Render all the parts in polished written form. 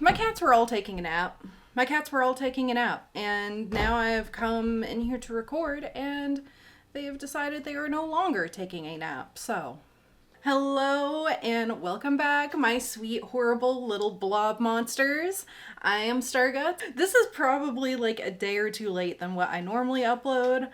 My cats were all taking a nap. My cats were all taking a nap, and now I have come in here to record, and they have decided they are no longer taking a nap, so... Hello, and welcome back, my sweet, horrible little blob monsters. I am STARGUTZZZ. This is probably like a day or two late than what I normally upload.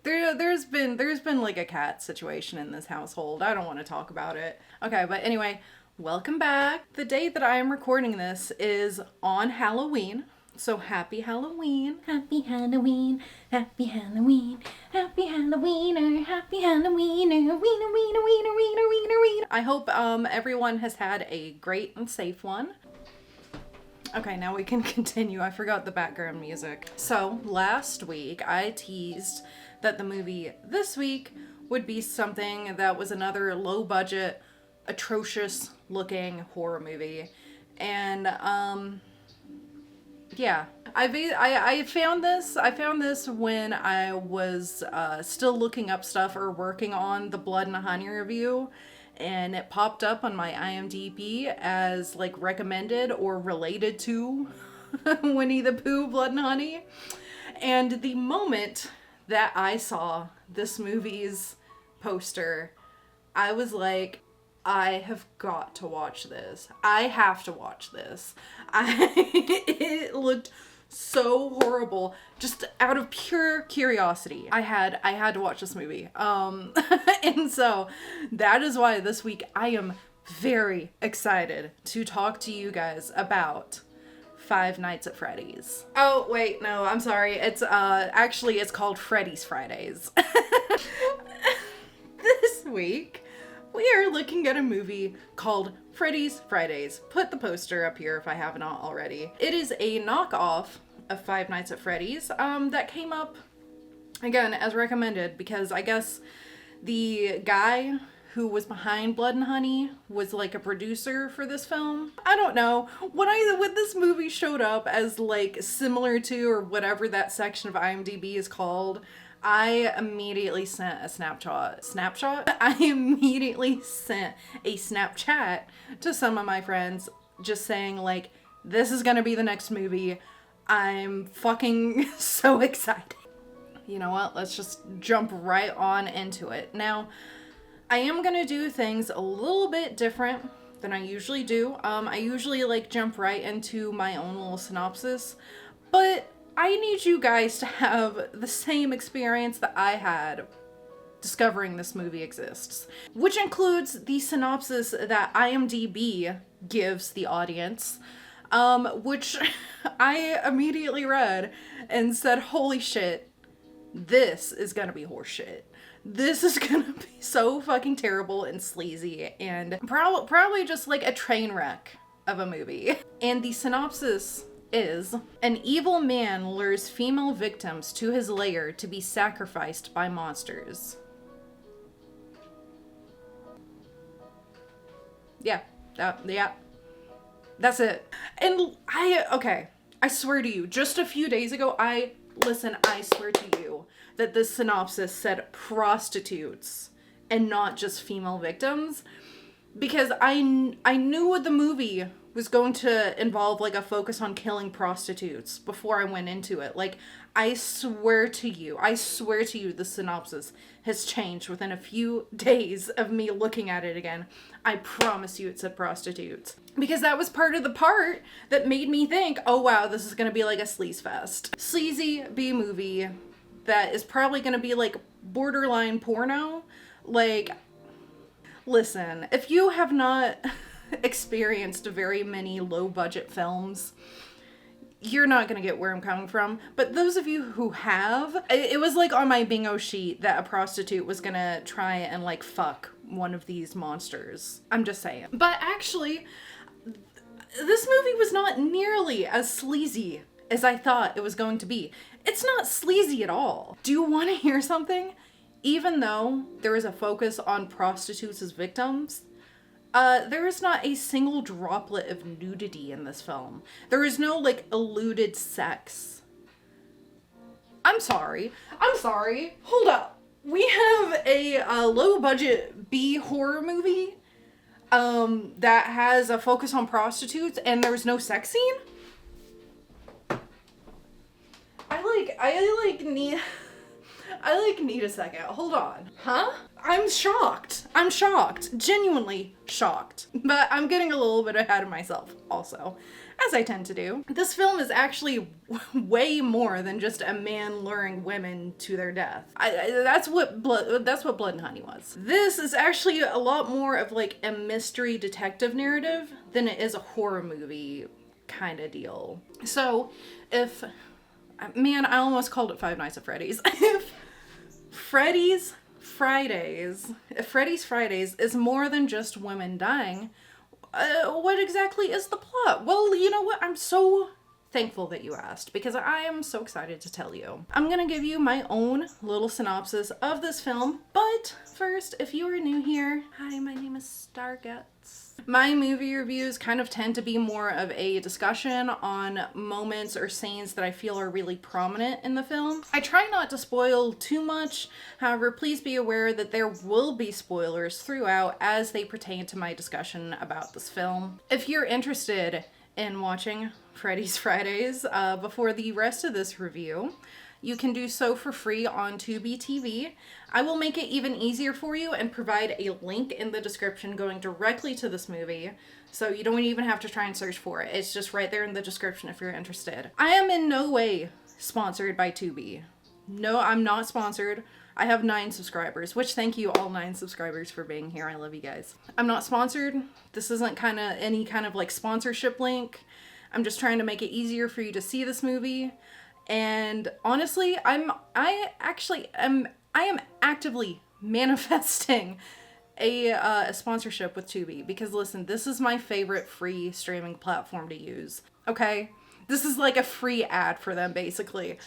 There's been like a cat situation in this household. I don't want to talk about it. Okay, but anyway... Welcome back. The day that I am recording this is on Halloween. So happy Halloween. Happy Halloween. Happy Halloween. Happy Halloweener. Happy Halloweener. Wiener. I hope everyone has had a great and safe one. Okay, now we can continue. I forgot the background music. So last week I teased that the movie this week would be something that was another low budget, atrocious looking horror movie, and yeah, I found this when I was still looking up stuff or working on the Blood and Honey review, and it popped up on my IMDb as like recommended or related to Winnie the Pooh Blood and Honey. And the moment that I saw this movie's poster, I was like, I have got to watch this. I have to watch this. It looked so horrible, just out of pure curiosity. I had to watch this movie. And so that is why this week I am very excited to talk to you guys about Five Nights at Freddy's. Oh, wait, no, I'm sorry. It's actually it's called Freddy's Fridays. This week we are looking at a movie called Freddy's Fridays. Put the poster up here if I have not already. It is a knockoff of Five Nights at Freddy's that came up, again, as recommended, because I guess the guy who was behind Blood and Honey was like a producer for this film. I don't know. When this movie showed up as like similar to or whatever that section of IMDb is called, I immediately sent a Snapchat? I immediately sent a Snapchat to some of my friends just saying like, this is gonna be the next movie. I'm fucking so excited. You know what? Let's just jump right on into it. Now, I am gonna do things a little bit different than I usually do. I usually like jump right into my own little synopsis, but I need you guys to have the same experience that I had discovering this movie exists, which includes the synopsis that IMDb gives the audience, which I immediately read and said, holy shit, this is gonna be horseshit. This is gonna be so fucking terrible and sleazy and probably just like a train wreck of a movie. And the synopsis is, an evil man lures female victims to his lair to be sacrificed by monsters. Yeah, that's it. And I swear to you, just a few days ago, I swear to you that this synopsis said prostitutes and not just female victims, because I knew the movie was going to involve like a focus on killing prostitutes before I went into it. Like, I swear to you, the synopsis has changed within a few days of me looking at it again. I promise you it said prostitutes. Because that was part of the part that made me think, oh wow, this is gonna be like a sleaze fest. Sleazy B-movie that is probably gonna be like borderline porno. Like, listen, if you have not experienced very many low-budget films, you're not gonna get where I'm coming from. But those of you who have, it was like on my bingo sheet that a prostitute was gonna try and like fuck one of these monsters. I'm just saying. But actually, this movie was not nearly as sleazy as I thought it was going to be. It's not sleazy at all. Do you want to hear something? Even though there is a focus on prostitutes as victims, there is not a single droplet of nudity in this film. There is no, like, alluded sex. I'm sorry. Hold up. We have a low-budget B horror movie that has a focus on prostitutes and there's no sex scene? I need a second. Hold on. Huh? I'm shocked. I'm shocked. Genuinely shocked. But I'm getting a little bit ahead of myself also, as I tend to do. This film is actually way more than just a man luring women to their death. That's what Blood and Honey was. This is actually a lot more of like a mystery detective narrative than it is a horror movie kind of deal. So if, man, I almost called it Five Nights at Freddy's. If Freddy's Fridays is more than just women dying, what exactly is the plot? Well, you know what? I'm so thankful that you asked because I am so excited to tell you. I'm gonna give you my own little synopsis of this film, but first, if you are new here, hi, my name is STARGUTZZZ. My movie reviews kind of tend to be more of a discussion on moments or scenes that I feel are really prominent in the film. I try not to spoil too much, however, please be aware that there will be spoilers throughout as they pertain to my discussion about this film. If you're interested in watching Freddy's Fridays before the rest of this review, you can do so for free on Tubi TV. I will make it even easier for you and provide a link in the description going directly to this movie, so you don't even have to try and search for it. It's just right there in the description if you're interested. I am in no way sponsored by Tubi. No, I'm not sponsored. I have 9 subscribers, which thank you all 9 subscribers for being here. I love you guys. I'm not sponsored. This isn't any kind of like sponsorship link. I'm just trying to make it easier for you to see this movie. And honestly, I am actively manifesting a sponsorship with Tubi because listen, this is my favorite free streaming platform to use. Okay? This is like a free ad for them basically.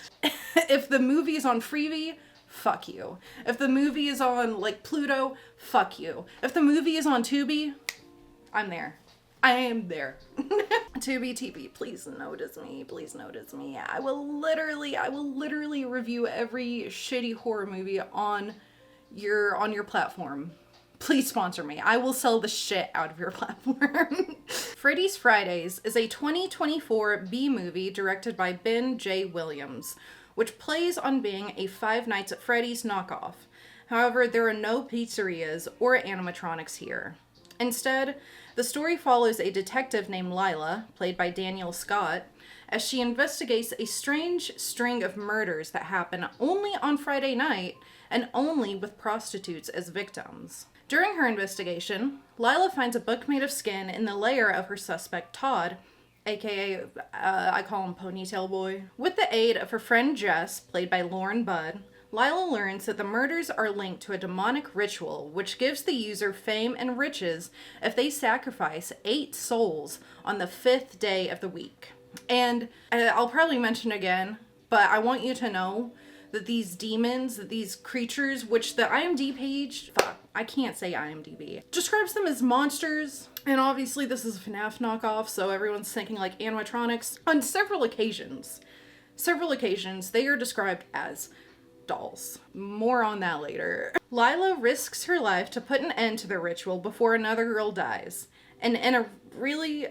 If the movie is on Freevee, fuck you. If the movie is on like Pluto, fuck you. If the movie is on Tubi, I'm there. I am there. Tubi TV, please notice me. Please notice me. I will literally review every shitty horror movie on your platform. Please sponsor me. I will sell the shit out of your platform. Freddy's Fridays is a 2024 B movie directed by Ben J. Williams, which plays on being a Five Nights at Freddy's knockoff. However, there are no pizzerias or animatronics here. Instead, the story follows a detective named Lila, played by Daniel Scott, as she investigates a strange string of murders that happen only on Friday night and only with prostitutes as victims. During her investigation, Lila finds a book made of skin in the lair of her suspect Todd, aka, I call him Ponytail Boy. With the aid of her friend Jess, played by Lauren Budd, Lila learns that the murders are linked to a demonic ritual which gives the user fame and riches if they sacrifice 8 souls on the 5th day of the week. And I'll probably mention again, but I want you to know that these demons, that these creatures, which the IMDb page, I can't say IMDb, describes them as monsters. And obviously this is a FNAF knockoff, so everyone's thinking like animatronics. On several occasions, they are described as dolls. More on that later. Lila risks her life to put an end to the ritual before another girl dies. And in a really,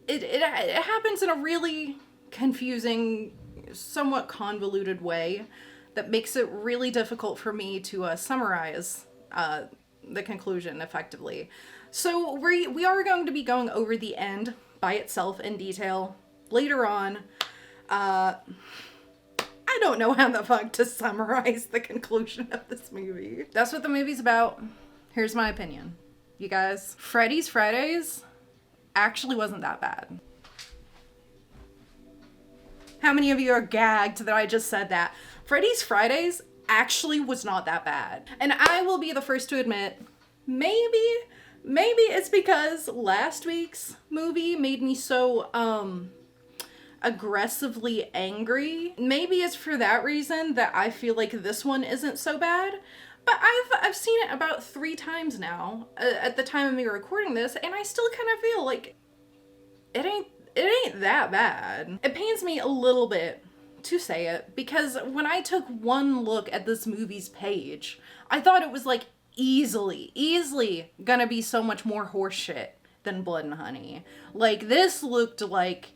it happens in a really confusing, somewhat convoluted way that makes it really difficult for me to summarize the conclusion effectively. So we are going to be going over the end by itself in detail later on. I don't know how the fuck to summarize the conclusion of this movie. That's what the movie's about. Here's my opinion. You guys, Freddy's Fridays actually wasn't that bad. How many of you are gagged that I just said that? Freddy's Fridays actually was not that bad. And I will be the first to admit, maybe it's because last week's movie made me so, aggressively angry. Maybe it's for that reason that I feel like this one isn't so bad. But I've seen it about 3 times now at the time of me recording this, and I still kind of feel like it ain't that bad. It pains me a little bit to say it because when I took one look at this movie's page, I thought it was like easily gonna be so much more horseshit than Blood and Honey. Like, this looked like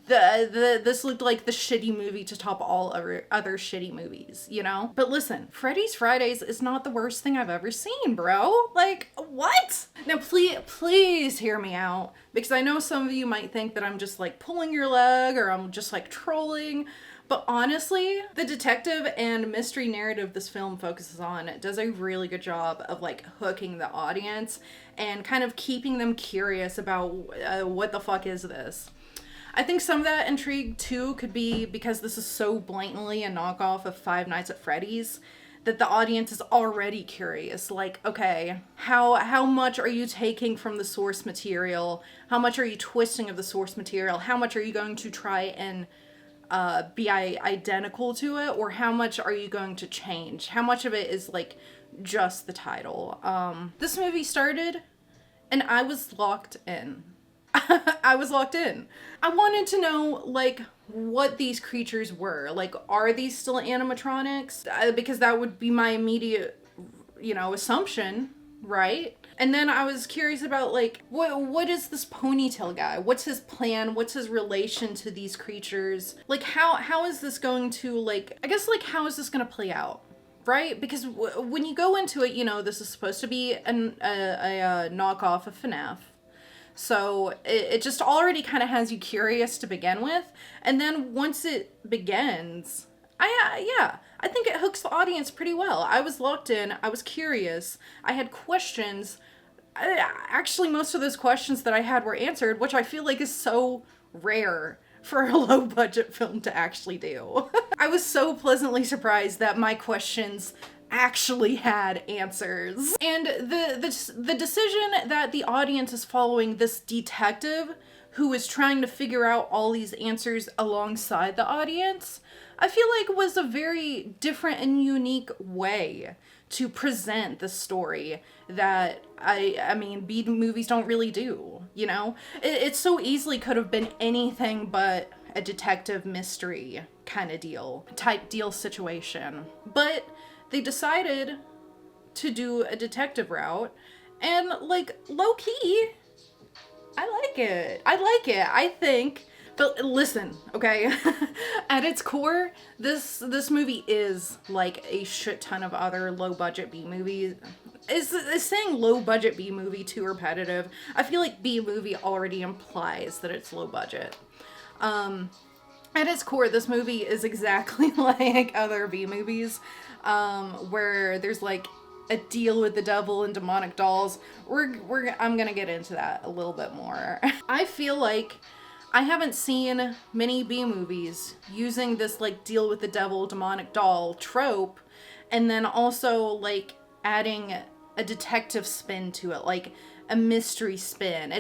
this looked like the shitty movie to top all other shitty movies, you know? But listen, Freddy's Fridays is not the worst thing I've ever seen, bro. Like, what? Now, please hear me out, because I know some of you might think that I'm just like pulling your leg or I'm just like trolling. But honestly, the detective and mystery narrative this film focuses on does a really good job of like hooking the audience and kind of keeping them curious about what the fuck is this. I think some of that intrigue too could be because this is so blatantly a knockoff of Five Nights at Freddy's that the audience is already curious. Like, okay, how much are you taking from the source material? How much are you twisting of the source material? How much are you going to try and be identical to it, or how much are you going to change? How much of it is like just the title? This movie started and I was locked in. I was locked in. I wanted to know like what these creatures were. Like, are these still animatronics? Because that would be my immediate, assumption, right? And then I was curious about like, what is this ponytail guy? What's his plan? What's his relation to these creatures? Like, how is this going to like, I guess like, how is this going to play out? Right? Because when you go into it, this is supposed to be a knockoff of FNAF. So it just already kind of has you curious to begin with. And then once it begins, I think it hooks the audience pretty well. I was locked in. I was curious. I had questions. Actually, most of those questions that I had were answered, which I feel like is so rare for a low budget film to actually do. I was so pleasantly surprised that my questions actually had answers. And the decision that the audience is following this detective who is trying to figure out all these answers alongside the audience, I feel like was a very different and unique way to present the story that I mean B movies don't really do, It so easily could have been anything but a detective mystery kind of type deal situation. But they decided to do a detective route, and like, low-key, I like it. I think, but listen, okay? At its core, this movie is like a shit ton of other low-budget B movies. Is saying low-budget B movie too repetitive? I feel like B movie already implies that it's low budget. At its core, this movie is exactly like other B movies, where there's like a deal with the devil and demonic dolls. I'm gonna get into that a little bit more. I feel like I haven't seen many B movies using this like deal with the devil, demonic doll trope, and then also like adding a detective spin to it, like a mystery spin.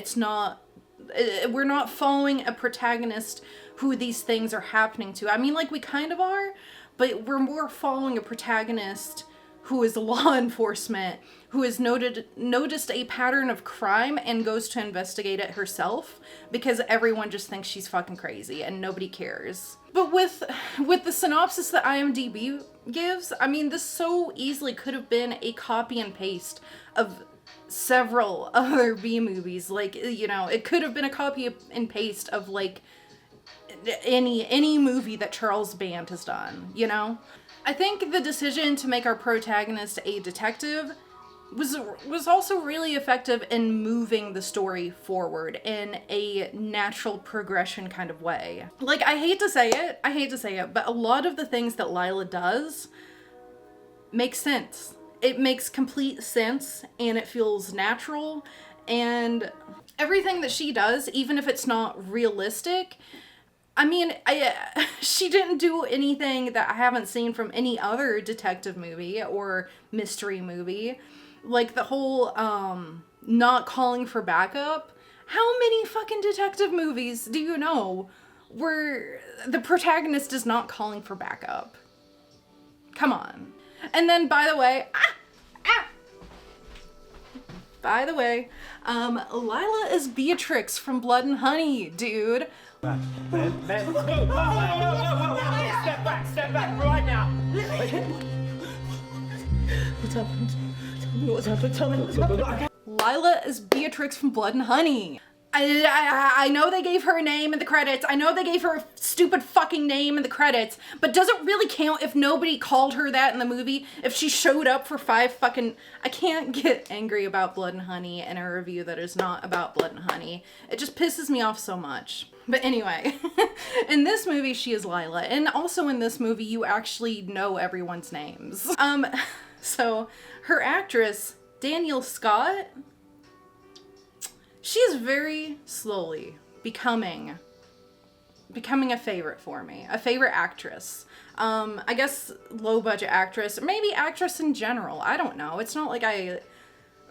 We're not following a protagonist who these things are happening to. I mean, like, we kind of are, but we're more following a protagonist who is law enforcement, who has noticed a pattern of crime and goes to investigate it herself because everyone just thinks she's fucking crazy and nobody cares. But with the synopsis that IMDb gives, I mean, this so easily could have been a copy and paste of several other B movies. Like, it could have been a copy and paste of like any movie that Charles Band has done, I think the decision to make our protagonist a detective was also really effective in moving the story forward in a natural progression kind of way. Like, I hate to say it, but a lot of the things that Lila does make sense. It makes complete sense, and it feels natural, and everything that she does, even if it's not realistic, I mean, she didn't do anything that I haven't seen from any other detective movie or mystery movie. Like the whole not calling for backup. How many fucking detective movies do you know where the protagonist is not calling for backup? Come on. And then, by the way, Lila is Beatrix from Blood and Honey, dude. Whoa. Step back right now. What's happened? Lila is Beatrix from Blood and Honey. I know they gave her a name in the credits. I know they gave her a stupid fucking name in the credits, but does it really count if nobody called her that in the movie? If she showed up for 5 fucking... I can't get angry about Blood and Honey in a review that is not about Blood and Honey. It just pisses me off so much. But anyway, in this movie, she is Lila. And also in this movie, you actually know everyone's names. So her actress, Danielle Scott... she is very slowly becoming a favorite for me. A favorite actress. I guess low budget actress, maybe actress in general. I don't know. It's not like I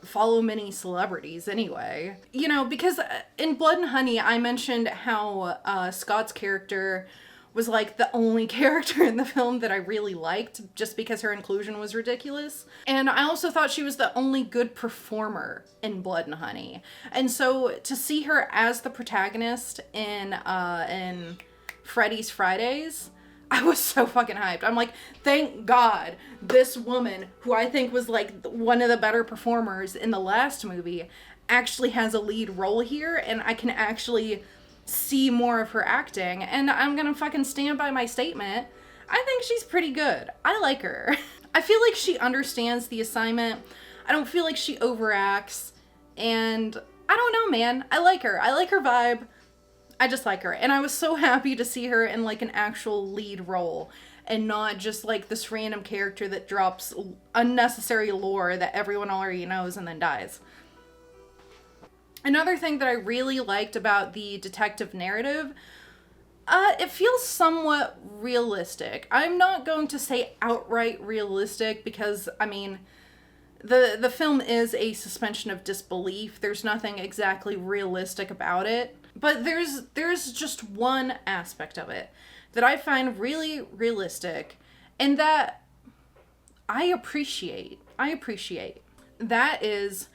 follow many celebrities anyway. You know, because in Blood and Honey, I mentioned how Scott's character was like the only character in the film that I really liked just because her inclusion was ridiculous. And I also thought she was the only good performer in Blood and Honey. And so to see her as the protagonist in Freddy's Fridays, I was so fucking hyped. I'm like, thank God this woman, who I think was like one of the better performers in the last movie, actually has a lead role here, and I can actually see more of her acting. And I'm gonna fucking stand by my statement. I think she's pretty good. I like her. I feel like she understands the assignment. I don't feel like she overacts. And I don't know, man. I like her. I like her vibe. I just like her. And I was so happy to see her in like an actual lead role and not just like this random character that drops unnecessary lore that everyone already knows and then dies. Another thing that I really liked about the detective narrative, it feels somewhat realistic. I'm not going to say outright realistic because, I mean, the film is a suspension of disbelief. There's nothing exactly realistic about it. But there's just one aspect of it that I find really realistic and that I appreciate. That is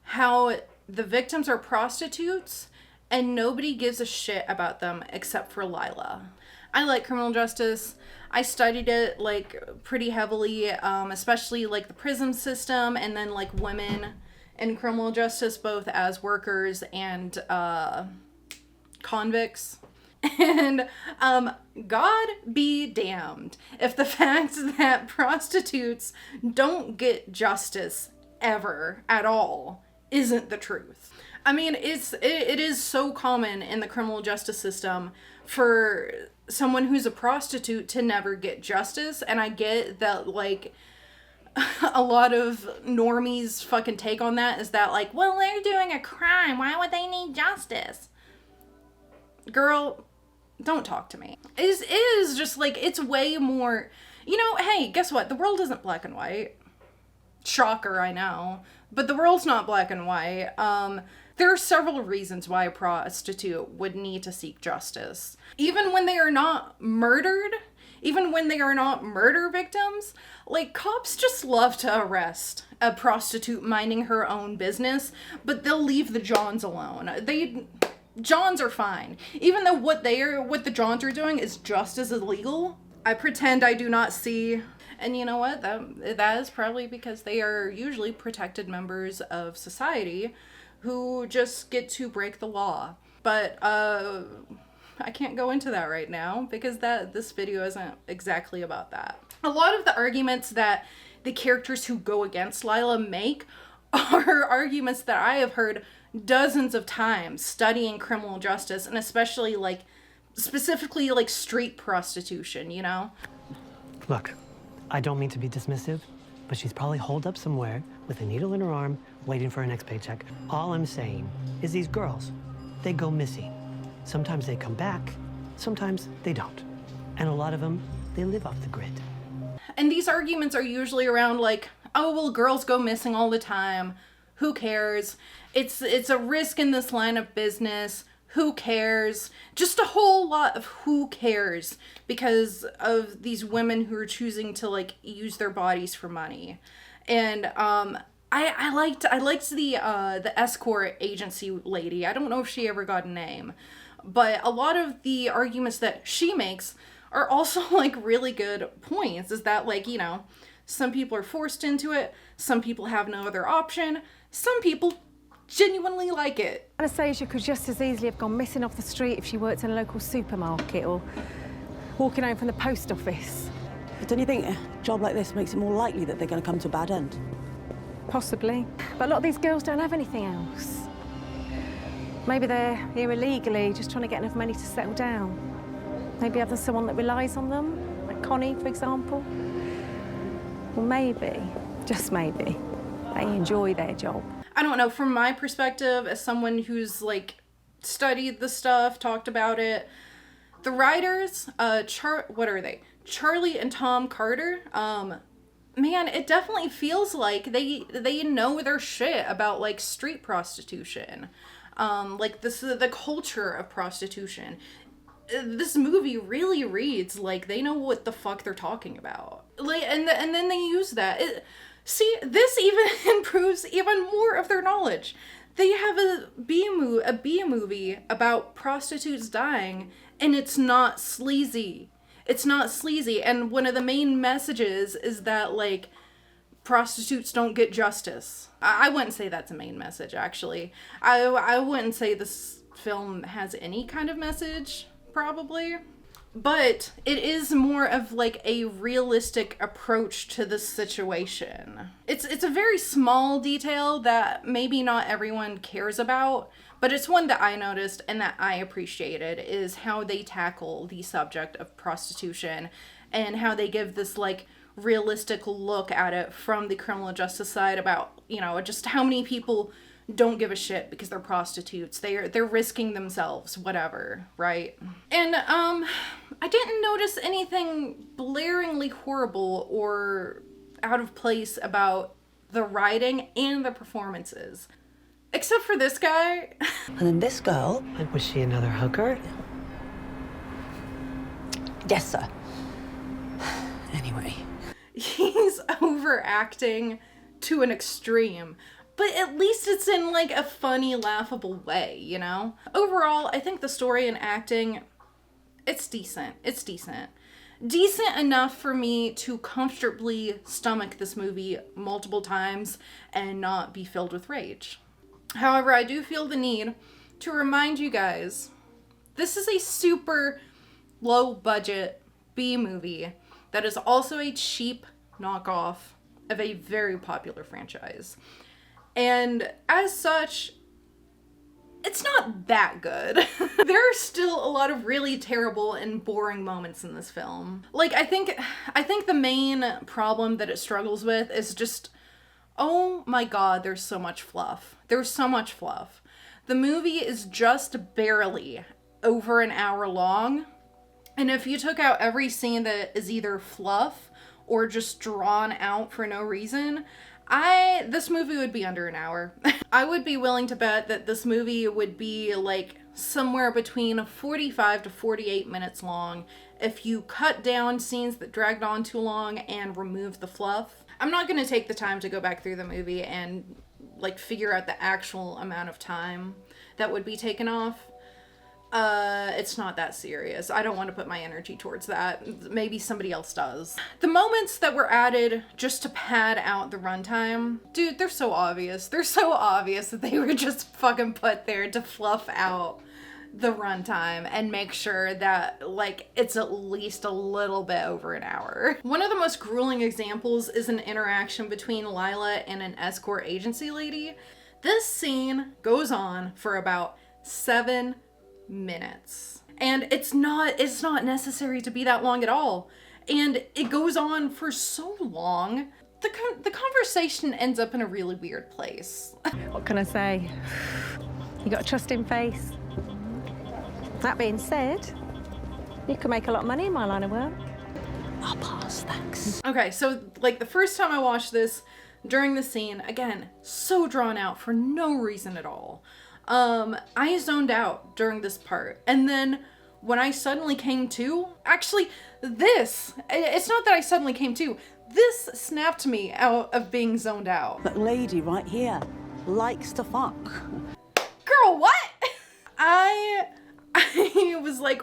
how the victims are prostitutes and nobody gives a shit about them except for Lila. I like criminal justice. I studied it like pretty heavily, especially like the prison system and then like women in criminal justice, both as workers and convicts. And God be damned if the fact that prostitutes don't get justice ever at all isn't the truth. I mean, it is so common in the criminal justice system for someone who's a prostitute to never get justice, and I get that, like, a lot of normies fucking take on that is that, like, well, they're doing a crime, why would they need justice? Girl, don't talk to me. It is just, like, it's way more, you know, hey, guess what? The world isn't black and white. Shocker, I know. But the world's not black and white. There are several reasons why a prostitute would need to seek justice. Even when they are not murdered, even when they are not murder victims, like, cops just love to arrest a prostitute minding her own business, but they'll leave the Johns alone. Johns are fine. Even though what the Johns are doing is just as illegal, I pretend I do not see. And you know what? That is probably because they are usually protected members of society who just get to break the law. But I can't go into that right now because this video isn't exactly about that. A lot of the arguments that the characters who go against Lila make are arguments that I have heard dozens of times studying criminal justice, and especially like specifically like street prostitution, you know? Look, I don't mean to be dismissive, but she's probably holed up somewhere with a needle in her arm, waiting for her next paycheck. All I'm saying is these girls, they go missing. Sometimes they come back, sometimes they don't. And a lot of them, they live off the grid. And these arguments are usually around like, oh, well, girls go missing all the time. Who cares? It's a risk in this line of business. Who cares? Just a whole lot of who cares because of these women who are choosing to like use their bodies for money. And I liked the escort agency lady. I don't know if she ever got a name, but a lot of the arguments that she makes are also like really good points. Is that, like, you know, Some people are forced into it. Some people have no other option. Some people genuinely like it. Anastasia could just as easily have gone missing off the street if she worked in a local supermarket or walking home from the post office. But don't you think a job like this makes it more likely that they're going to come to a bad end? Possibly. But a lot of these girls don't have anything else. Maybe they're here illegally, just trying to get enough money to settle down. Maybe having someone that relies on them, like Connie, for example. Or maybe, just maybe, they enjoy their job. I don't know, from my perspective, as someone who's, like, studied the stuff, talked about it, the writers, what are they? Charlie and Tom Carter, man, it definitely feels like they know their shit about, like, street prostitution. Like, the culture of prostitution. This movie really reads like they know what the fuck they're talking about. Like, and then they use that. See, this even improves even more of their knowledge. They have a B movie about prostitutes dying, and it's not sleazy. It's not sleazy, and one of the main messages is that, like, prostitutes don't get justice. I wouldn't say that's a main message, actually. I wouldn't say this film has any kind of message, probably. But it is more of, like, a realistic approach to the situation. It's a very small detail that maybe not everyone cares about, but it's one that I noticed and that I appreciated, is how they tackle the subject of prostitution and how they give this, like, realistic look at it from the criminal justice side about, you know, just how many people don't give a shit because they're prostitutes. They're risking themselves, whatever, right? And I didn't notice anything blaringly horrible or out of place about the writing and the performances. Except for this guy. And then this girl... And was she another hooker? Yes, sir. Anyway. He's overacting to an extreme. But at least it's in, like, a funny, laughable way, you know? Overall, I think the story and acting, it's decent. It's decent. Decent enough for me to comfortably stomach this movie multiple times and not be filled with rage. However, I do feel the need to remind you guys, this is a super low-budget B movie that is also a cheap knockoff of a very popular franchise. And as such, it's not that good. There are still a lot of really terrible and boring moments in this film. Like, I think the main problem that it struggles with is just, oh my god, there's so much fluff. There's so much fluff. The movie is just barely over an hour long. And if you took out every scene that is either fluff or just drawn out for no reason, this movie would be under an hour. I would be willing to bet that this movie would be like somewhere between 45 to 48 minutes long if you cut down scenes that dragged on too long and remove the fluff. I'm not going to take the time to go back through the movie and, like, figure out the actual amount of time that would be taken off. It's not that serious. I don't want to put my energy towards that. Maybe somebody else does. The moments that were added just to pad out the runtime, dude, they're so obvious. They're so obvious that they were just fucking put there to fluff out the runtime and make sure that, like, it's at least a little bit over an hour. One of the most grueling examples is an interaction between Lila and an escort agency lady. This scene goes on for about 7 minutes. And it's not necessary to be that long at all. And it goes on for so long. The conversation ends up in a really weird place. What can I say? You got a trusting face. That being said, you can make a lot of money in my line of work. I'll pass, thanks. Okay, so, like, the first time I watched this, during the scene, again, so drawn out for no reason at all. I zoned out during this part. And then when I suddenly came to, actually, it's not that I suddenly came to, this snapped me out of being zoned out. That lady right here likes to fuck. Girl, what? I was like,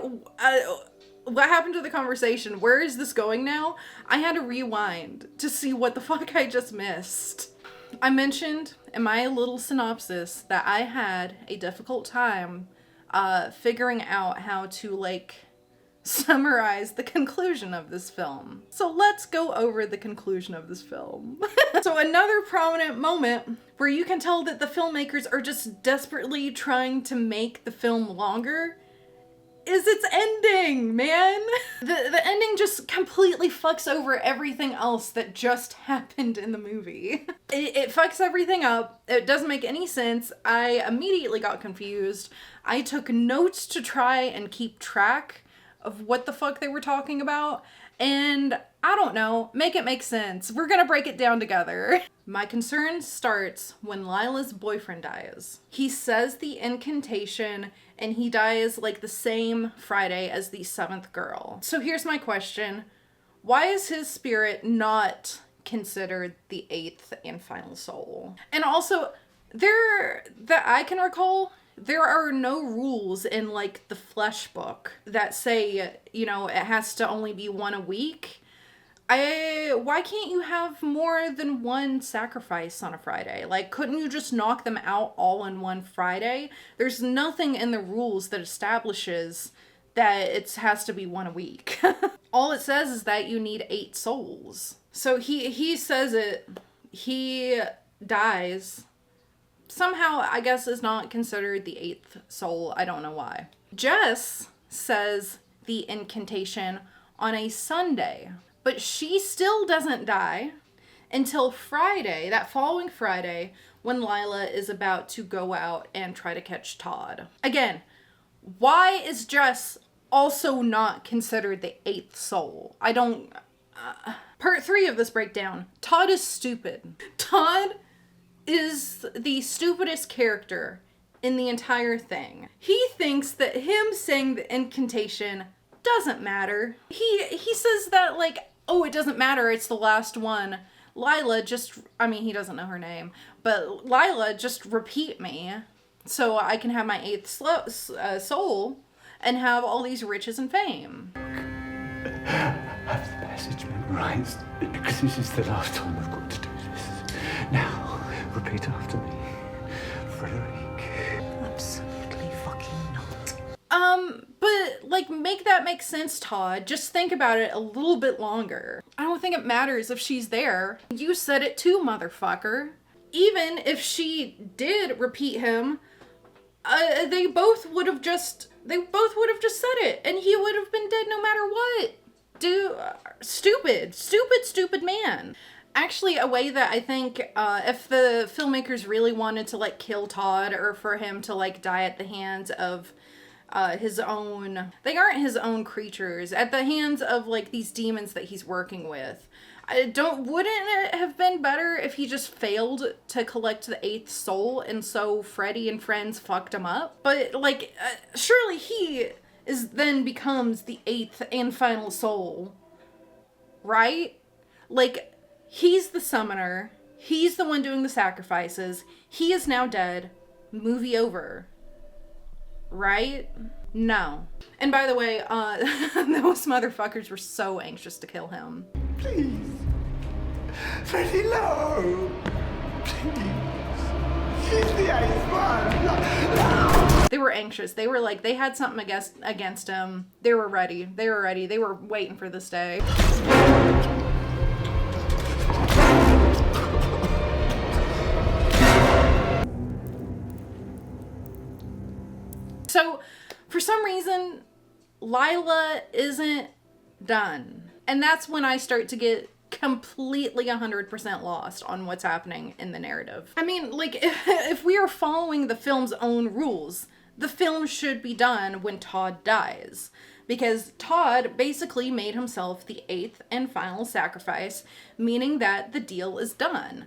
What happened to the conversation? Where is this going now? I had to rewind to see what the fuck I just missed. I mentioned in my little synopsis that I had a difficult time figuring out how to, like, summarize the conclusion of this film. So let's go over the conclusion of this film. So another prominent moment where you can tell that the filmmakers are just desperately trying to make the film longer is its ending, man. The ending just completely fucks over everything else that just happened in the movie. It fucks everything up. It doesn't make any sense. I immediately got confused. I took notes to try and keep track of what the fuck they were talking about, and I don't know, make it make sense. We're gonna break it down together. My concern starts when Lila's boyfriend dies. He says the incantation and he dies like the same Friday as the 7th girl. So here's my question. Why is his spirit not considered the 8th and final soul? And also, that I can recall, there are no rules in, like, the Flesh book that say, you know, it has to only be one a week. Why can't you have more than one sacrifice on a Friday? Like, couldn't you just knock them out all in one Friday? There's nothing in the rules that establishes that it has to be one a week. All it says is that you need 8 souls. So he says it, he dies. Somehow, I guess, is not considered the 8th soul. I don't know why. Jess says the incantation on a Sunday, but she still doesn't die until Friday, that following Friday, when Lila is about to go out and try to catch Todd. Again, why is Jess also not considered the 8th soul? I don't... Part 3 of this breakdown. Todd is stupid. Todd is the stupidest character in the entire thing. He thinks that him saying the incantation doesn't matter. He says that, like, oh, it doesn't matter, it's the last one. Lila just, I mean, he doesn't know her name, but Lila, just repeat me so I can have my 8th soul and have all these riches and fame. I have the passage memorized because this is the last time I've got to do this. Now, repeat after me. Frederick. Absolutely fucking not. But, like, make that make sense, Todd. Just think about it a little bit longer. I don't think it matters if she's there. You said it too, motherfucker. Even if she did repeat him, they both would have just said it, and he would have been dead no matter what. Stupid man. Actually, a way that I think, if the filmmakers really wanted to, like, kill Todd, or for him to, like, die at the hands of his own, they aren't his own creatures, at the hands of, like, these demons that he's working with. Wouldn't it have been better if he just failed to collect the 8th soul, and so Freddy and friends fucked him up? But, like, surely he then becomes the 8th and final soul, right? Like, he's the summoner, he's the one doing the sacrifices, he is now dead, movie over. Right? No. And by the way, those motherfuckers were so anxious to kill him. Please. Freddy, no. Please. She's the 8th one. No. They were anxious. They were like, they had something against him. They were ready. They were waiting for this day. So, for some reason, Lila isn't done. And that's when I start to get completely 100% lost on what's happening in the narrative. I mean, like, if we are following the film's own rules, the film should be done when Todd dies. Because Todd basically made himself the 8th and final sacrifice, meaning that the deal is done.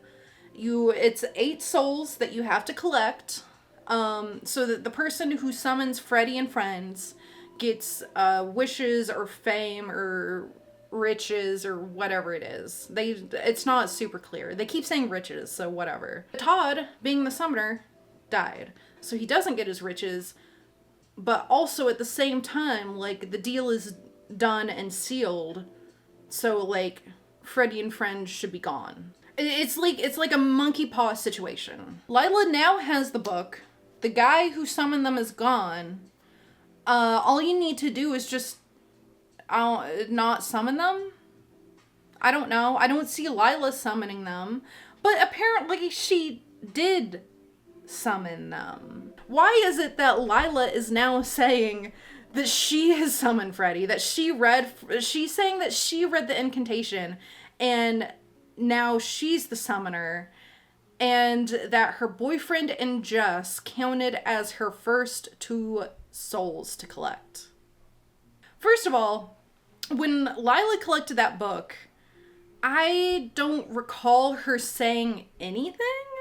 It's 8 souls that you have to collect, so that the person who summons Freddy and friends gets wishes or fame or riches or whatever it is. It's not super clear. They keep saying riches, so whatever. Todd, being the summoner, died. So he doesn't get his riches, but also at the same time, like, the deal is done and sealed. So, like, Freddy and friends should be gone. It's like a monkey paw situation. Lila now has the book. The guy who summoned them is gone. All you need to do is just not summon them. I don't know. I don't see Lila summoning them. But apparently she did summon them. Why is it that Lila is now saying that she has summoned Freddy? That she's saying that she read the incantation and now she's the summoner. And that her boyfriend and Jess counted as her first 2 souls to collect. First of all, when Lila collected that book, I don't recall her saying anything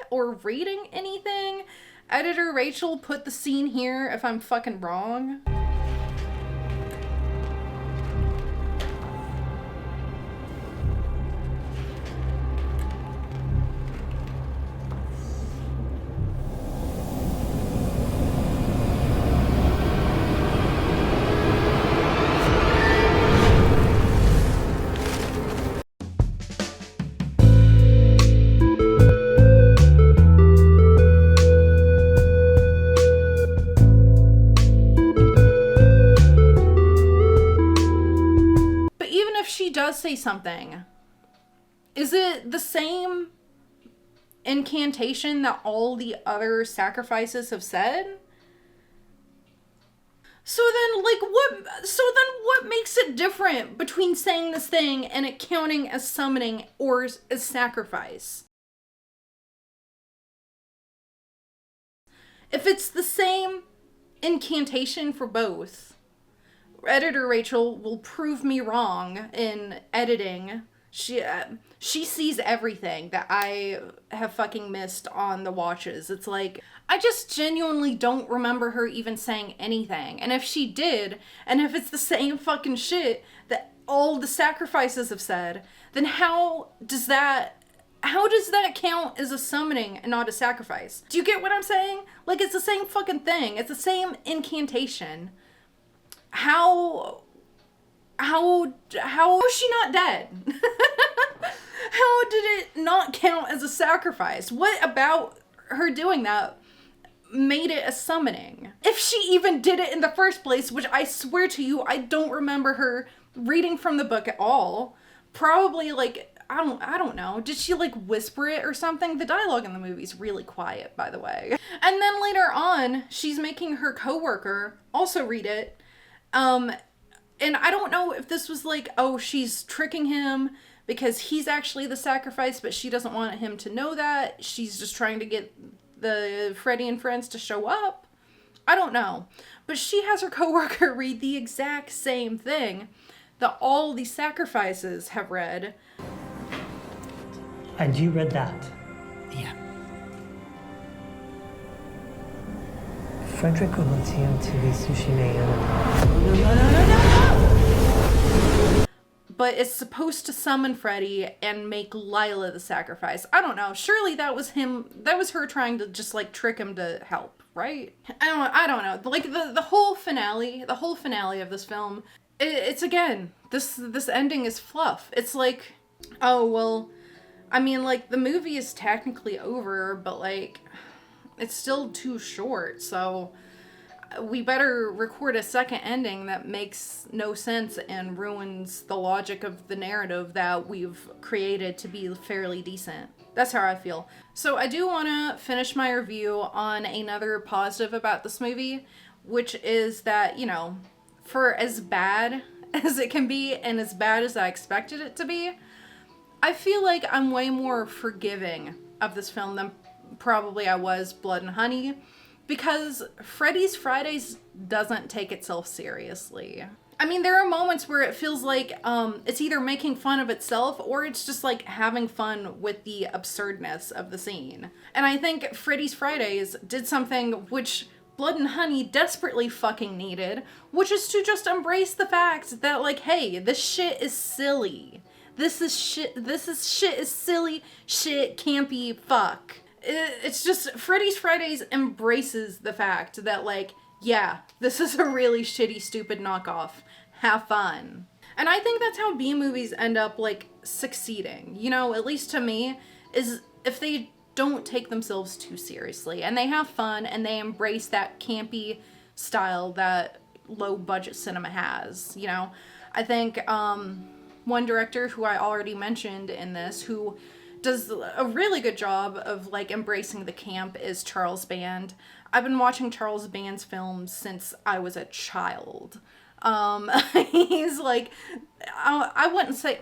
or reading anything. Editor Rachel, put the scene here if I'm fucking wrong. Does say something. Is it the same incantation that all the other sacrifices have said? So then what makes it different between saying this thing and it counting as summoning or as sacrifice? If it's the same incantation for both, Editor Rachel will prove me wrong in editing. She sees everything that I have fucking missed on the watches. It's like, I just genuinely don't remember her even saying anything. And if she did, and if it's the same fucking shit that all the sacrifices have said, then how does that count as a summoning and not a sacrifice? Do you get what I'm saying? Like, it's the same fucking thing. It's the same incantation. How is she not dead? How did it not count as a sacrifice? What about her doing that made it a summoning? If she even did it in the first place, which I swear to you, I don't remember her reading from the book at all. Probably like, I don't know. Did she like whisper it or something? The dialogue in the movie is really quiet, by the way. And then later on, she's making her coworker also read it. And I don't know if this was like, oh, she's tricking him because he's actually the sacrifice, but she doesn't want him to know that. She's just trying to get the Freddy and friends to show up. I don't know. But she has her coworker read the exact same thing that all these sacrifices have read. And you read that? Yeah. Frederick Obotio Tibi Sushime. No. But it's supposed to summon Freddy and make Lila the sacrifice. I don't know. Surely that was her trying to just like trick him to help, right? I don't know. Like the whole finale of this film, it's again, this ending is fluff. It's like, oh, well, I mean, like the movie is technically over, but like it's still too short, so we better record a second ending that makes no sense and ruins the logic of the narrative that we've created to be fairly decent. That's how I feel. So I do want to finish my review on another positive about this movie, which is that, you know, for as bad as it can be and as bad as I expected it to be, I feel like I'm way more forgiving of this film than probably I was Blood and Honey, because Freddy's Fridays doesn't take itself seriously. I mean, there are moments where it feels like it's either making fun of itself or it's just like having fun with the absurdness of the scene. And I think Freddy's Fridays did something which Blood and Honey desperately fucking needed, which is to just embrace the fact that like, hey, this shit is silly. This is shit is silly, shit, campy, fuck. It's just, Freddy's Fridays embraces the fact that, like, yeah, this is a really shitty, stupid knockoff. have fun. And I think that's how B movies end up like succeeding, you know, at least to me, is if they don't take themselves too seriously and they have fun and they embrace that campy style that low budget cinema has, you know. I think one director who I already mentioned in this who does a really good job of like embracing the camp is Charles Band. I've been watching Charles Band's films since I was a child. He's like, I wouldn't say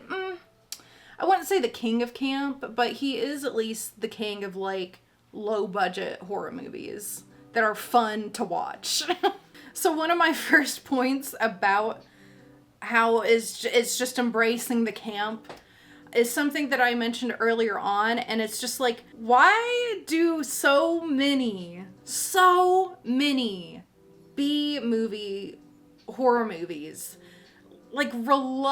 the king of camp, but he is at least the king of like low budget horror movies that are fun to watch. So one of my first points about how it's just embracing the camp is something that I mentioned earlier on, and it's just like, why do so many B movie horror movies like really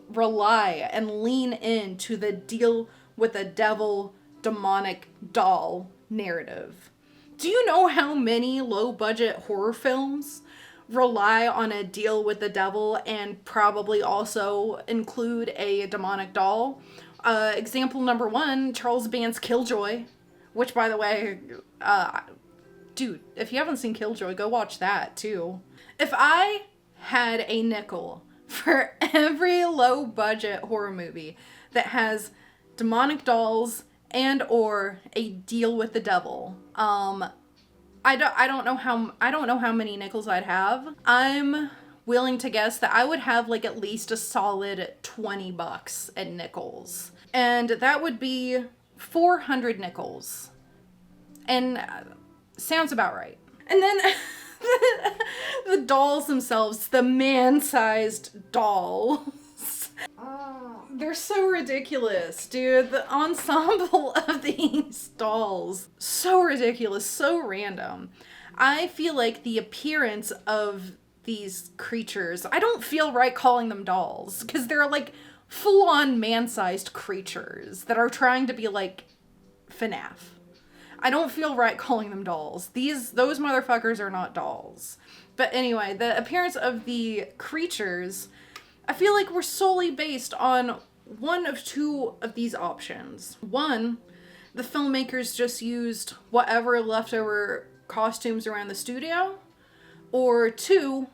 rely and lean into the deal with the devil demonic doll narrative? Do you know how many low budget horror films rely on a deal with the devil and probably also include a demonic doll? Example number one, Charles Band's Killjoy, which, by the way, dude, if you haven't seen Killjoy, go watch that too. If I had a nickel for every low budget horror movie that has demonic dolls and or a deal with the devil, I don't know how many nickels I'd have. I'm willing to guess that I would have like at least a solid $20 at nickels. And that would be 400 nickels. And sounds about right. And then the dolls themselves, the man-sized dolls. They're so ridiculous, dude. The ensemble of these dolls, so ridiculous, so random. I feel like the appearance of these creatures, I don't feel right calling them dolls, because they're like full-on man-sized creatures that are trying to be like FNAF. I don't feel right calling them dolls. Those motherfuckers are not dolls. But anyway, the appearance of the creatures, I feel like we're solely based on one of two of these options. One, the filmmakers just used whatever leftover costumes around the studio. Or two,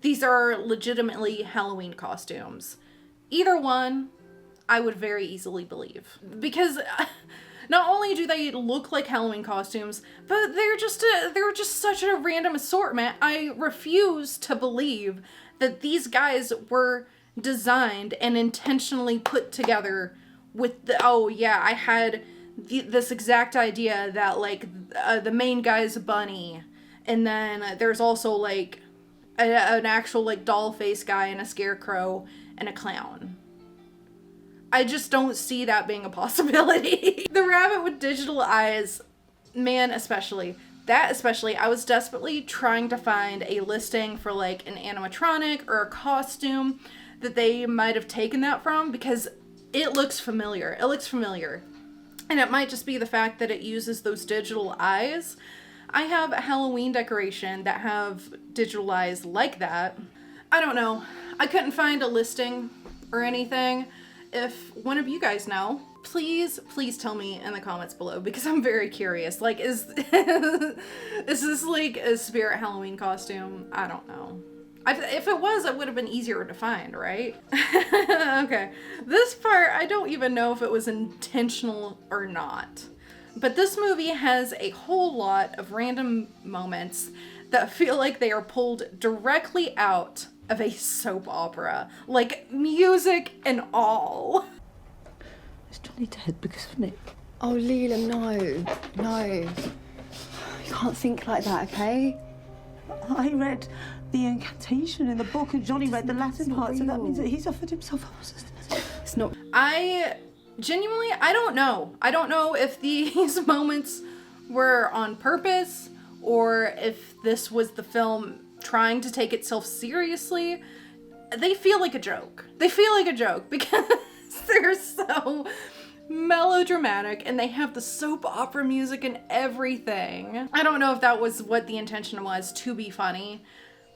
these are legitimately Halloween costumes. Either one, I would very easily believe. Because not only do they look like Halloween costumes, but they're just such a random assortment. I refuse to believe that these guys were designed and intentionally put together with the, oh yeah, I had this exact idea that like the main guy's a bunny, and then there's also like an actual like doll face guy and a scarecrow and a clown. I just don't see that being a possibility. The rabbit with digital eyes, man, especially, I was desperately trying to find a listing for like an animatronic or a costume that they might have taken that from, because it looks familiar. And it might just be the fact that it uses those digital eyes. I have a Halloween decoration that have digital eyes like that. I don't know. I couldn't find a listing or anything. If one of you guys know, please tell me in the comments below, because I'm very curious. Like, is this like a spirit Halloween costume? I don't know. If it was, it would have been easier to find, right? Okay. This part, I don't even know if it was intentional or not. But this movie has a whole lot of random moments that feel like they are pulled directly out of a soap opera. Like, music and all. Is Johnny dead because of Nick? Oh, Leela, no. You can't think like that, okay? I read the incantation in the book and Johnny read the Latin part, so that means that he's offered himself up. It's not. I don't know. I don't know if these moments were on purpose or if this was the film trying to take itself seriously. They feel like a joke. Because they're so melodramatic and they have the soap opera music and everything. I don't know if that was what the intention was, to be funny,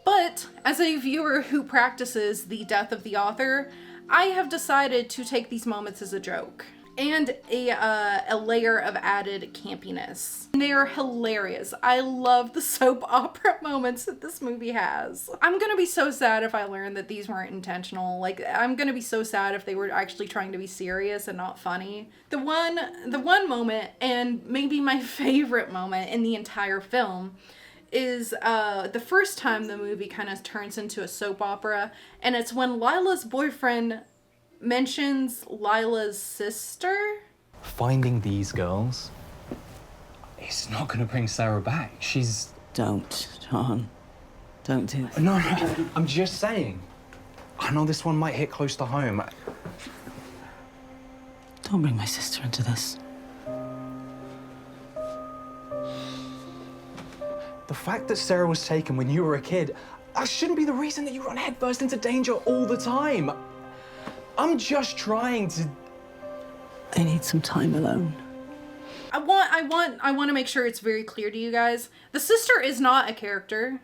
But as a viewer who practices the death of the author, I have decided to take these moments as a joke and a layer of added campiness. And they are hilarious. I love the soap opera moments that this movie has. I'm gonna be so sad if I learn that these weren't intentional. Like, I'm gonna be so sad if they were actually trying to be serious and not funny. The one moment, and maybe my favorite moment in the entire film, is the first time the movie kind of turns into a soap opera, and it's when Lila's boyfriend mentions Lila's sister. Finding these girls, it's not gonna bring Sarah back. She's... Don't, John. Don't do that. No, I'm just saying. I know this one might hit close to home. Don't bring my sister into this. The fact that Sarah was taken when you were a kid, that shouldn't be the reason that you run headfirst into danger all the time. I'm just trying to... I need some time alone. I want to make sure it's very clear to you guys. The sister is not a character.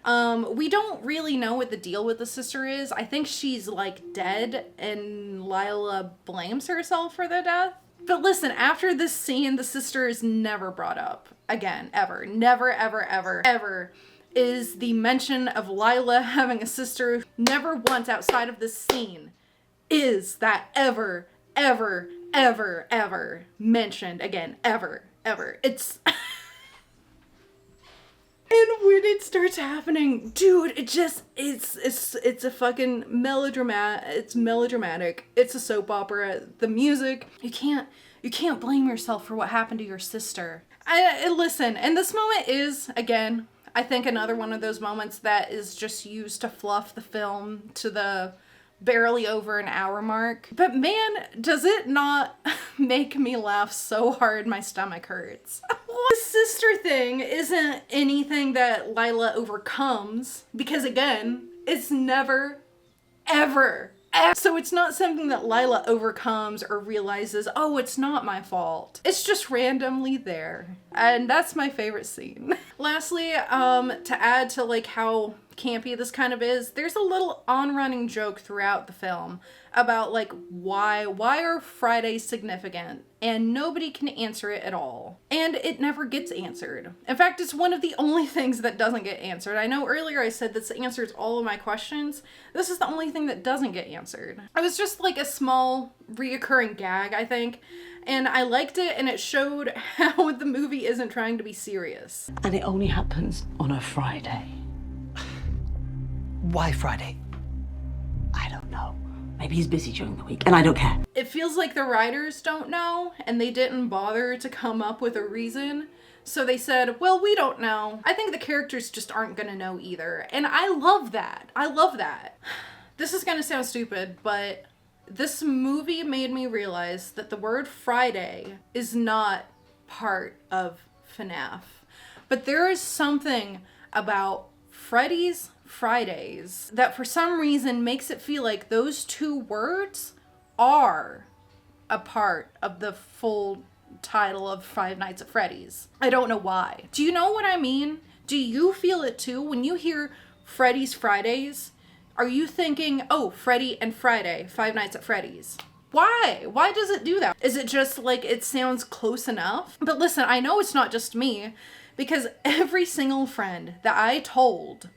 We don't really know what the deal with the sister is. I think she's like dead and Lila blames herself for the death. But listen, after this scene, the sister is never brought up again, ever. Never, ever, ever, ever is the mention of Lila having a sister. Never once outside of this scene is that ever, ever, ever, ever mentioned again. Ever, ever. It's... And when it starts happening, dude, it just, it's a fucking it's melodramatic. It's a soap opera. The music, you can't blame yourself for what happened to your sister. Listen, and this moment is, again, I think another one of those moments that is just used to fluff the film to the barely over an hour mark. But man, does it not make me laugh so hard my stomach hurts. The sister thing isn't anything that Lila overcomes, because again, it's never, ever. So it's not something that Lila overcomes or realizes, oh, it's not my fault. It's just randomly there. And that's my favorite scene. Lastly, to add to like how campy this kind of is, there's a little on-running joke throughout the film about like why are Fridays significant, and nobody can answer it at all, and it never gets answered. In fact, it's one of the only things that doesn't get answered. I know earlier I said this answers all of my questions. This is the only thing that doesn't get answered. It was just like a small reoccurring gag, I think, and I liked it, and it showed how the movie isn't trying to be serious. And it only happens on a Friday. Why Friday? I don't know. Maybe he's busy during the week, and I don't care. It feels like the writers don't know, and they didn't bother to come up with a reason. So they said, well, we don't know. I think the characters just aren't gonna know either. And I love that. I love that. This is gonna sound stupid, but this movie made me realize that the word Friday is not part of FNAF. But there is something about Freddy's Fridays that for some reason makes it feel like those two words are a part of the full title of Five Nights at Freddy's. I don't know why. Do you know what I mean? Do you feel it too? When you hear Freddy's Fridays, are you thinking, oh, Freddy and Friday, Five Nights at Freddy's? Why? Why does it do that? Is it just like it sounds close enough? But listen, I know it's not just me, because every single friend that I told,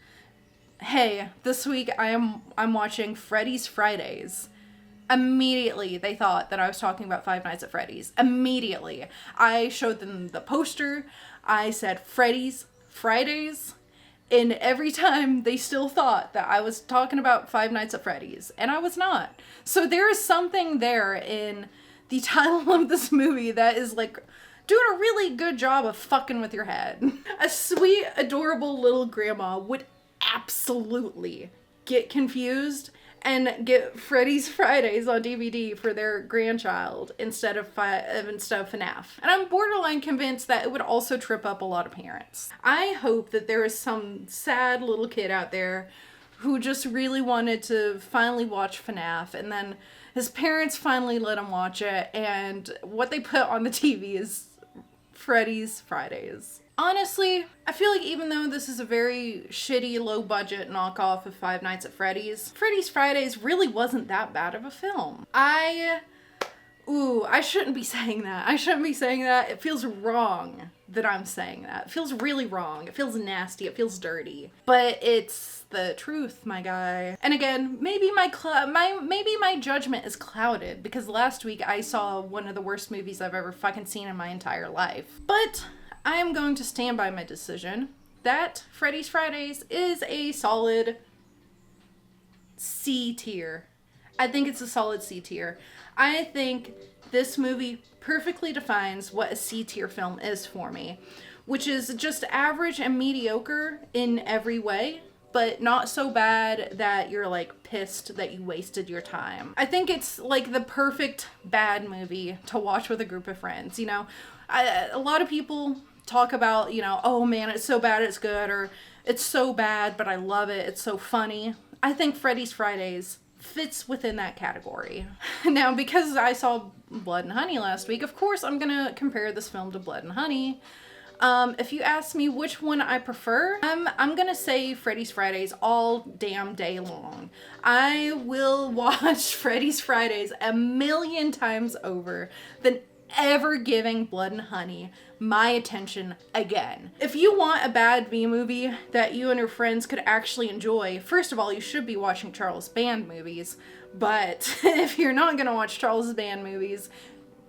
hey, this week I'm watching Freddy's Fridays, immediately they thought that I was talking about Five Nights at Freddy's. Immediately. I showed them the poster. I said Freddy's Fridays. And every time they still thought that I was talking about Five Nights at Freddy's. And I was not. So there is something there in the title of this movie that is like doing a really good job of fucking with your head. A sweet, adorable little grandma would absolutely get confused and get Freddy's Fridays on DVD for their grandchild instead of FNAF. And I'm borderline convinced that it would also trip up a lot of parents. I hope that there is some sad little kid out there who just really wanted to finally watch FNAF, and then his parents finally let him watch it, and what they put on the TV is Freddy's Fridays. Honestly, I feel like even though this is a very shitty, low-budget knockoff of Five Nights at Freddy's, Freddy's Fridays really wasn't that bad of a film. I shouldn't be saying that. I shouldn't be saying that. It feels wrong that I'm saying that. It feels really wrong. It feels nasty. It feels dirty. But it's the truth, my guy. And again, maybe my judgment is clouded because last week I saw one of the worst movies I've ever fucking seen in my entire life. But I am going to stand by my decision that Freddy's Fridays is a solid C tier. I think it's a solid C tier. I think this movie perfectly defines what a C tier film is for me, which is just average and mediocre in every way, but not so bad that you're like pissed that you wasted your time. I think it's like the perfect bad movie to watch with a group of friends. You know, a lot of people talk about, you know, oh man, it's so bad it's good, or it's so bad but I love it, it's so funny. I think Freddy's Fridays fits within that category. Now, because I saw Blood and Honey last week, of course I'm gonna compare this film to Blood and Honey. If you ask me which one I prefer, I'm gonna say Freddy's Fridays all damn day long. I will watch Freddy's Fridays a million times over than ever giving Blood and Honey my attention again. If you want a bad B movie that you and your friends could actually enjoy, first of all, you should be watching Charles Band movies. But if you're not gonna watch Charles Band movies,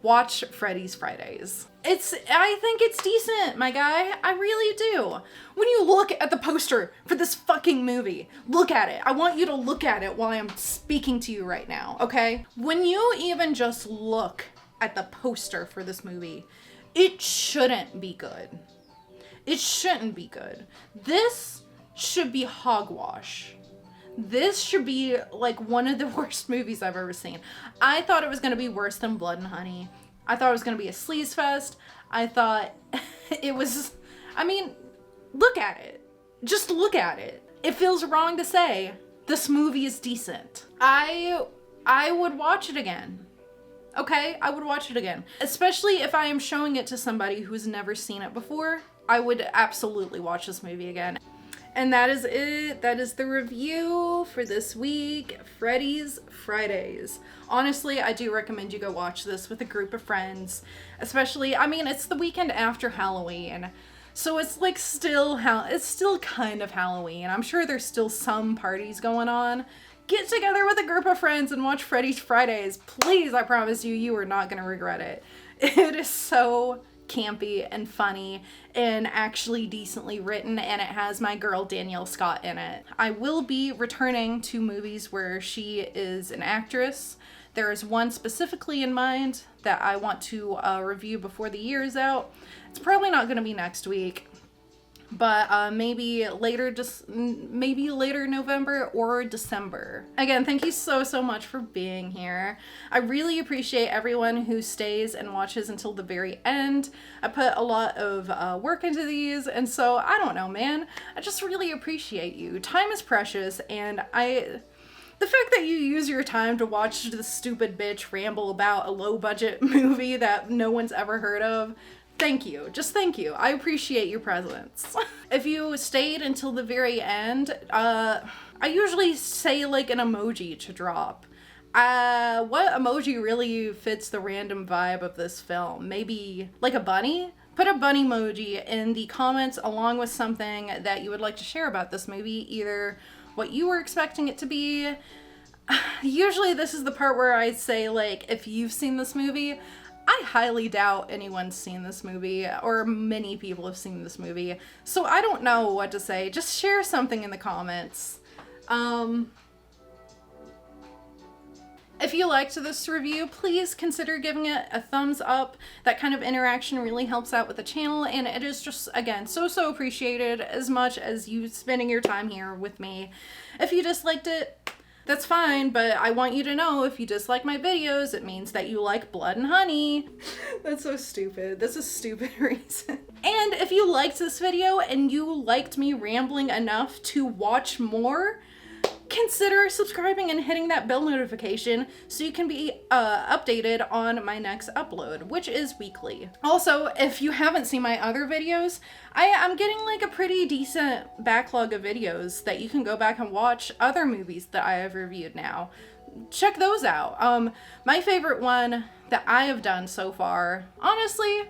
watch Freddy's Fridays. I think it's decent, my guy. I really do. When you look at the poster for this fucking movie, look at it. I want you to look at it while I'm speaking to you right now, okay? When you even just look at the poster for this movie, it shouldn't be good. It shouldn't be good. This should be hogwash. This should be like one of the worst movies I've ever seen. I thought it was going to be worse than Blood and Honey. I thought it was going to be a sleaze fest. I thought it was, I mean, look at it. Just look at it. It feels wrong to say this movie is decent. I would watch it again. Okay, I would watch it again. Especially if I am showing it to somebody who's never seen it before. I would absolutely watch this movie again. And that is it. That is the review for this week, Freddy's Fridays. Honestly, I do recommend you go watch this with a group of friends. Especially, I mean, it's the weekend after Halloween. So it's like it's still kind of Halloween. I'm sure there's still some parties going on. Get together with a group of friends and watch Freddy's Fridays. Please, I promise you, you are not going to regret it. It is so campy and funny and actually decently written, and it has my girl Danielle Scott in it. I will be returning to movies where she is an actress. There is one specifically in mind that I want to review before the year is out. It's probably not going to be next week, but maybe later November or December. Again, thank you so much for being here. I really appreciate everyone who stays and watches until the very end. I put a lot of work into these, and so I don't know, man. I just really appreciate you. Time is precious, and the fact that you use your time to watch this stupid bitch ramble about a low-budget movie that no one's ever heard of, thank you. Just thank you. I appreciate your presence. If you stayed until the very end, I usually say like an emoji to drop. What emoji really fits the random vibe of this film? Maybe like a bunny? Put a bunny emoji in the comments along with something that you would like to share about this movie, either what you were expecting it to be. Usually this is the part where I say, like, if you've seen this movie. I highly doubt anyone's seen this movie, or many people have seen this movie, so I don't know what to say. Just share something in the comments. If you liked this review, please consider giving it a thumbs up. That kind of interaction really helps out with the channel, and it is just, again, so appreciated, as much as you spending your time here with me. If you disliked it, that's fine, but I want you to know if you dislike my videos, it means that you like Blood and Honey. That's so stupid. That's a stupid reason. And if you liked this video and you liked me rambling enough to watch more, consider subscribing and hitting that bell notification so you can be updated on my next upload, which is weekly. Also, if you haven't seen my other videos, I'm getting like a pretty decent backlog of videos that you can go back and watch other movies that I have reviewed now. Check those out. My favorite one that I have done so far, honestly,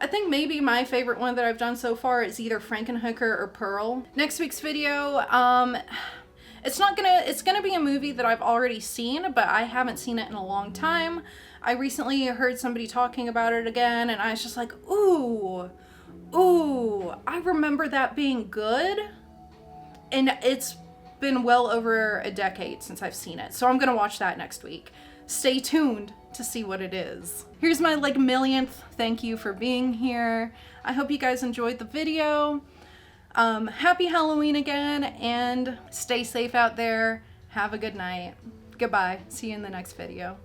I think maybe my favorite one that I've done so far is either Frankenhooker or Pearl. Next week's video, it's gonna be a movie that I've already seen, but I haven't seen it in a long time. I recently heard somebody talking about it again, and I was just like, ooh, I remember that being good. And it's been well over a decade since I've seen it, so I'm gonna watch that next week. Stay tuned to see what it is. Here's my like millionth thank you for being here. I hope you guys enjoyed the video. Happy Halloween again, and stay safe out there. Have a good night. Goodbye. See you in the next video.